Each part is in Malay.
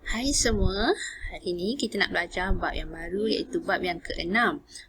Hai semua, hari ini kita nak belajar bab yang baru iaitu bab yang ke-6.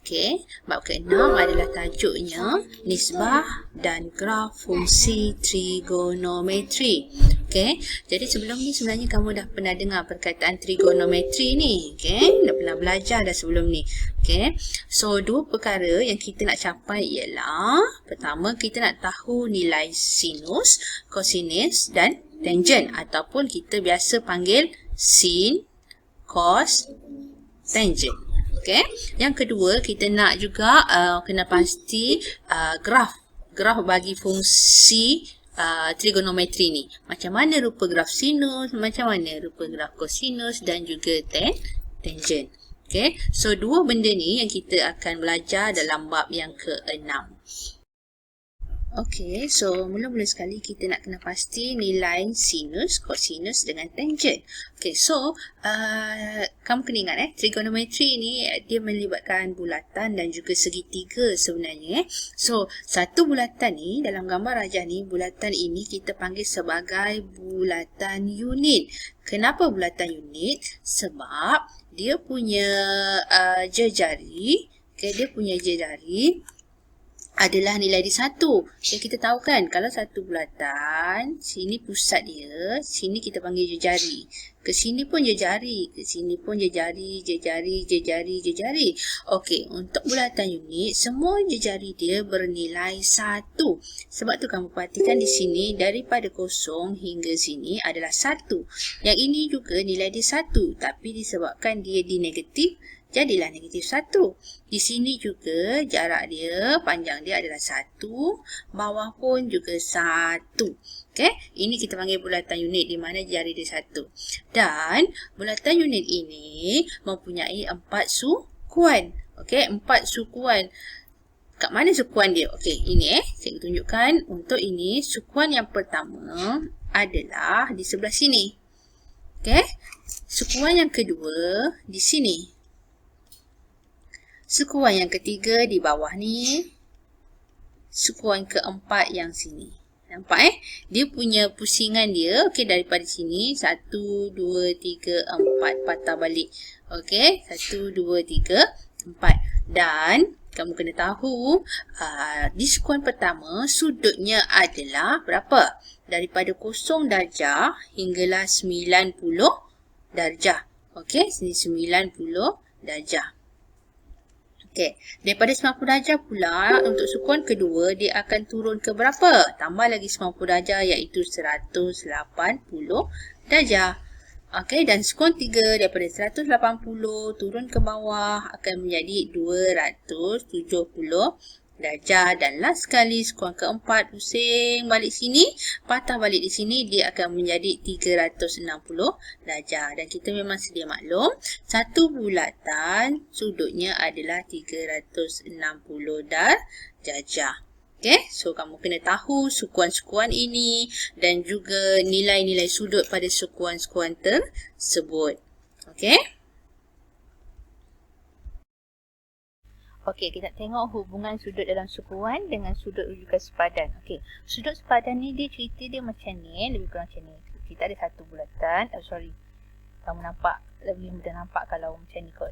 Okey, bab ke-6 adalah tajuknya nisbah dan graf fungsi trigonometri. Okey, jadi sebelum ni sebenarnya kamu dah pernah dengar perkataan trigonometri ni. Okey, dah pernah belajar dah sebelum ni. Okey, so dua perkara yang kita nak capai ialah pertama kita nak tahu nilai sinus, kosinus dan tangent ataupun kita biasa panggil sin, cos, tangent. Okey. Yang kedua, kita nak juga kena pasti graf bagi fungsi trigonometri ni. Macam mana rupa graf sinus, macam mana rupa graf kosinus dan juga tangent. Okey. So dua benda ni yang kita akan belajar dalam bab yang ke-6. Okey, so mula-mula sekali kita nak kena pasti nilai sinus, kosinus dengan tangent. Okey, so kamu kena ingat trigonometri ni dia melibatkan bulatan dan juga segitiga sebenarnya. So, satu bulatan ni dalam gambar rajah ni, bulatan ini kita panggil sebagai bulatan unit. Kenapa bulatan unit? Sebab dia punya jejari, dia punya jejari adalah nilai di satu. Yang kita tahu kan, kalau satu bulatan, sini pusat dia, sini kita panggil jejari. Ke sini pun jejari, ke sini pun jejari. Okey, untuk bulatan unit, semua jejari dia bernilai 1. Sebab tu kamu perhatikan di sini, daripada kosong hingga sini adalah 1. Yang ini juga nilai dia 1, tapi disebabkan dia di negatif, jadilah negatif 1. Di sini juga jarak dia, panjang dia adalah 1. Bawah pun juga 1. Okey, ini kita panggil bulatan unit di mana jari dia 1. Dan bulatan unit ini mempunyai 4 sukuan. Okey, 4 sukuan. Kat mana sukuan dia? Okey, ini saya tunjukkan. Untuk ini, sukuan yang pertama adalah di sebelah sini. Okey, sukuan yang kedua di sini. Sukuan yang ketiga di bawah ni. Sukuan keempat yang sini. Nampak Dia punya pusingan dia, okey, daripada sini 1, 2, 3, 4 patah balik. Okey, 1, 2, 3, 4. Dan kamu kena tahu di sukuan pertama sudutnya adalah berapa? Daripada 0 darjah hinggalah 90 darjah. Okey, sini 90 darjah. Okey, daripada 90 darjah pula untuk sukuan kedua dia akan turun ke berapa? Tambah lagi 90 darjah iaitu 180 darjah. Okey, dan sukuan 3 daripada 180 turun ke bawah akan menjadi 270 darjah. Dan last sekali sukuan keempat pusing balik sini, patah balik di sini, dia akan menjadi 360 darjah. Dan kita memang sedia maklum, satu bulatan sudutnya adalah 360 darjah. Okey, so kamu kena tahu sukuan-sukuan ini dan juga nilai-nilai sudut pada sukuan-sukuan tersebut. Okey. Okey, kita tengok hubungan sudut dalam sukuan dengan sudut rujukan sepadan. Okey, sudut sepadan ni dia cerita dia macam ni, lebih kurang macam ni. Kita ada satu bulatan, kamu nampak, lebih mudah nampak kalau macam ni kot.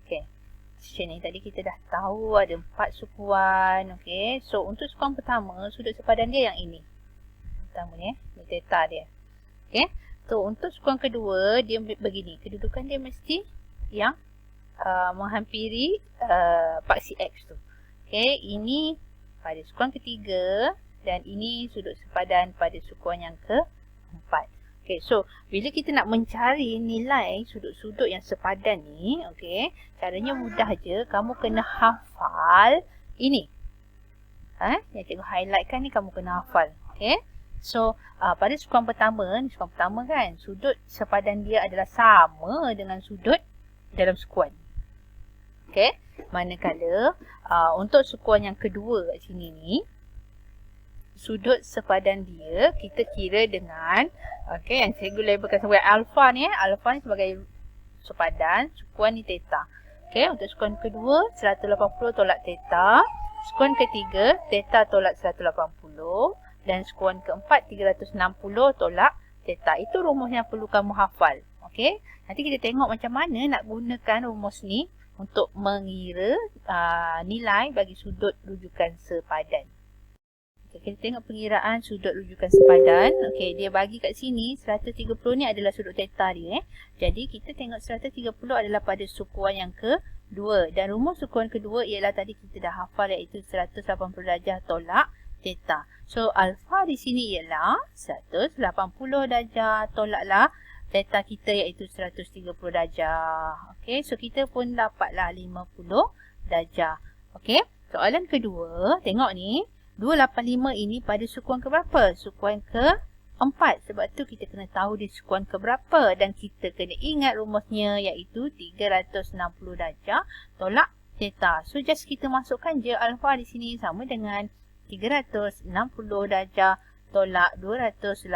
Okey, macam ni tadi kita dah tahu ada 4 sukuan. Okey, so untuk sukuan pertama, sudut sepadan dia yang ini. Pertama ni, ni theta dia. Okey, so untuk sukuan kedua, dia begini. Kedudukan dia mesti yang menghampiri paksi X tu. Okey, ini pada sukuan ketiga dan ini sudut sepadan pada sukuan yang keempat. Okey, so bila kita nak mencari nilai sudut-sudut yang sepadan ni, okey, caranya mudah je. Kamu kena hafal ini. Yang cikgu highlightkan ni kamu kena hafal. Okey. So, pada sukuan pertama kan, sudut sepadan dia adalah sama dengan sudut dalam sukuan. Okey, manakala untuk sukuan yang kedua kat sini ni, sudut sepadan dia kita kira dengan, okey, yang cikgu labelkan sebagai alfa ni, alfa ni sebagai sepadan, sukuan ni theta. Okey, untuk sukuan kedua 180 tolak theta, sukuan ketiga theta tolak 180 dan sukuan keempat 360 tolak theta. Itu rumus yang perlu kamu hafal. Okey, nanti kita tengok macam mana nak gunakan rumus ni untuk mengira nilai bagi sudut rujukan sepadan. Okay, kita tengok pengiraan sudut rujukan sepadan. Okey, dia bagi kat sini 130 ni adalah sudut theta dia. Jadi kita tengok 130 adalah pada sukuan yang kedua. Dan rumus sukuan kedua ialah tadi kita dah hafal, iaitu 180 darjah tolak theta. So alfa di sini ialah 180 darjah tolaklah theta kita iaitu 130 darjah. Okey, so kita pun dapatlah 50 darjah. Okey, soalan kedua, tengok ni. 285 ini pada sukuan ke berapa? Sukuan ke-4. Sebab tu kita kena tahu di sukuan ke berapa. Dan kita kena ingat rumusnya iaitu 360 darjah tolak theta. So just kita masukkan je alfa di sini sama dengan 360 darjah tolak 285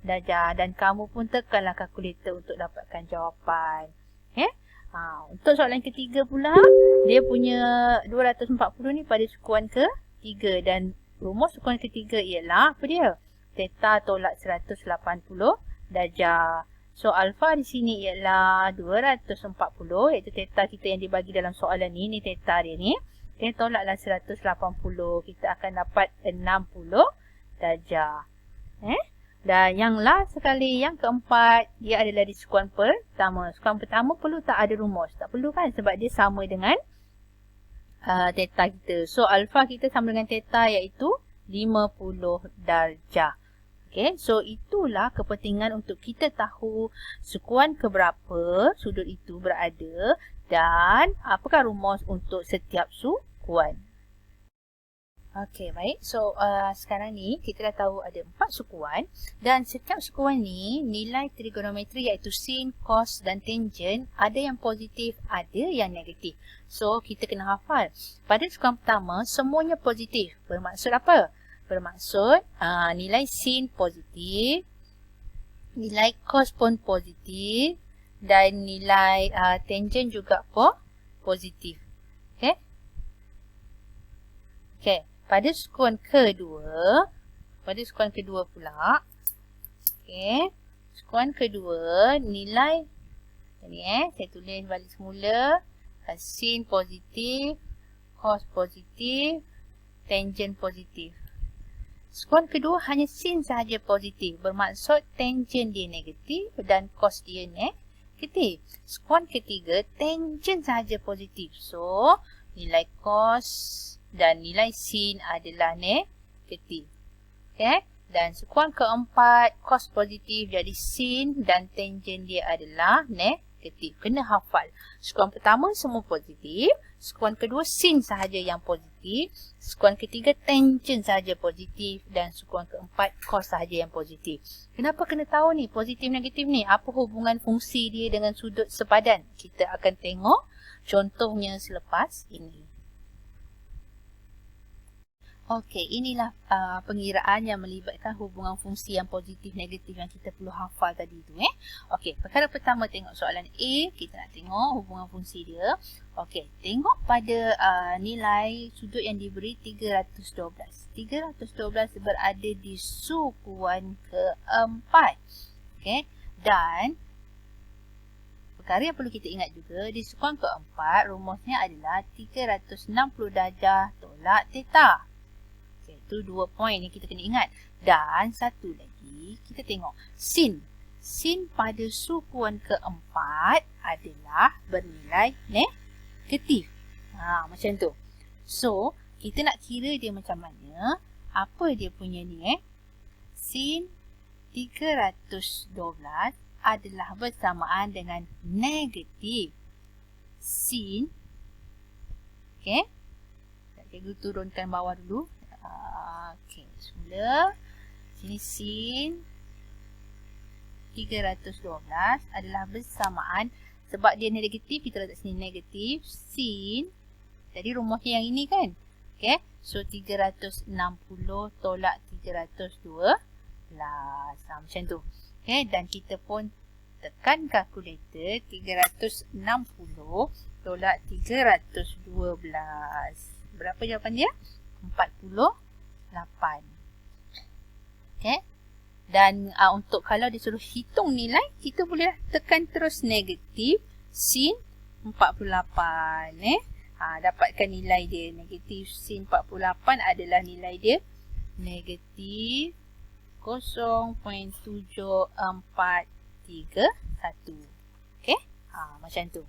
darjah. Dan kamu pun tekanlah kalkulator untuk dapatkan jawapan. Okay? Untuk soalan ketiga pula, dia punya 240 ni pada sukuan ke 3 dan rumus sukuan ketiga ialah apa dia? Theta tolak 180 darjah. So alfa di sini ialah 240 iaitu theta kita yang dibagi dalam soalan ni. Ni theta dia ni. Kita tolaklah 180. Kita akan dapat 60 darjah. Dan yang last sekali, yang keempat, dia adalah di sukuan pertama. Sukuan pertama perlu tak ada rumus? Tak perlu kan? Sebab dia sama dengan theta kita. So alfa kita sama dengan theta iaitu 50 darjah. Okay, so itulah kepentingan untuk kita tahu sukuan keberapa sudut itu berada dan apakah rumus untuk setiap sukuan. Okay, baik. So sekarang ni kita dah tahu ada 4 sukuan dan setiap sukuan ni nilai trigonometri iaitu sin, cos dan tangent ada yang positif, ada yang negatif. So kita kena hafal. Pada sukuan pertama semuanya positif. Bermaksud apa? Bermaksud nilai sin positif, nilai cos pun positif dan nilai tangent juga positif. Okay? Okay. Pada sukuan kedua pula, okay, sukuan kedua nilai ni saya tulis balik semula, sin positif, cos positif, tangent positif. Sukuan kedua hanya sin sahaja positif, bermaksud tangent dia negatif dan cos dia negatif. Sukuan ketiga tangent sahaja positif, so nilai cos dan nilai sin adalah negatif. Okay? Dan sukuan keempat, cos positif jadi sin dan tangent dia adalah negatif. Kena hafal. Sukuan pertama semua positif. Sukuan kedua sin sahaja yang positif. Sukuan ketiga tangent sahaja positif. Dan sukuan keempat cos sahaja yang positif. Kenapa kena tahu ni positif negatif ni? Apa hubungan fungsi dia dengan sudut sepadan? Kita akan tengok contohnya selepas ini. Okey, inilah pengiraan yang melibatkan hubungan fungsi yang positif negatif yang kita perlu hafal tadi tu. Okey, perkara pertama tengok soalan A, kita nak tengok hubungan fungsi dia. Okey, tengok pada nilai sudut yang diberi 312. 312 berada di sukuan keempat. Okey, dan perkara yang perlu kita ingat juga, di sukuan keempat rumusnya adalah 360 darjah tolak theta. Itu 2 poin yang kita kena ingat. Dan satu lagi, kita tengok sin. Sin pada sukuan keempat adalah bernilai negatif. Macam tu. So, kita nak kira dia macam mana. Apa dia punya ni? Sin 312 adalah bersamaan dengan negatif sin. Okay. Cikgu turunkan bawah dulu. Okey, semula sini sin 312 adalah bersamaan, sebab dia negatif kita letak sini negatif sin. Jadi rumusnya yang ini kan. Okey, so 360 tolak 312 macam tu. Okey, dan kita pun tekan kalkulator 360 tolak 312. Berapa jawapan dia? 48. Okey. Dan untuk kalau disuruh hitung nilai, kita boleh tekan terus negatif sin 48. Dapatkan nilai dia. Negatif sin 48 adalah nilai dia negatif 0.7431. Okey? Macam tu.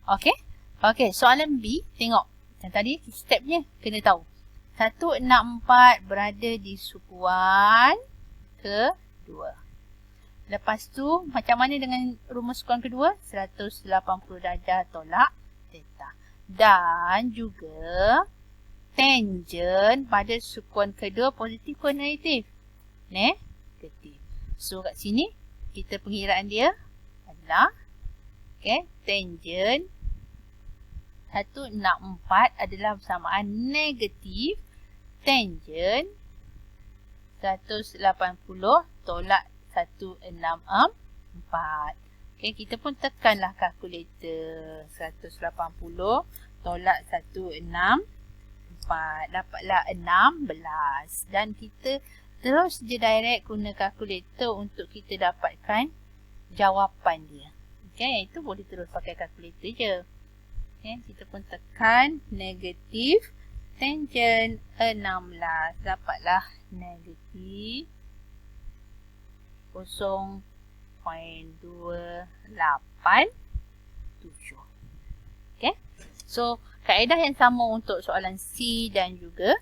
Okey? Okey, soalan B, tengok. Yang tadi stepnya kena tahu. 164 berada di sukuan kedua. Lepas tu, macam mana dengan rumus sukuan kedua? 180 darjah tolak theta. Dan juga tangent pada sukuan kedua positif ke negatif? Negatif. So, kat sini, kita pengiraan dia adalah tangent 164 adalah bersamaan negatif tangent 180 tolak 164. Kita pun tekanlah kalkulator. 180 tolak 164. Dapatlah 16. Dan kita terus je direct guna kalkulator untuk kita dapatkan jawapan dia. Itu boleh terus pakai kalkulator je. Kita pun tekan negatif tangent 16. Dapatlah negatif 0.287. So, kaedah yang sama untuk soalan C dan juga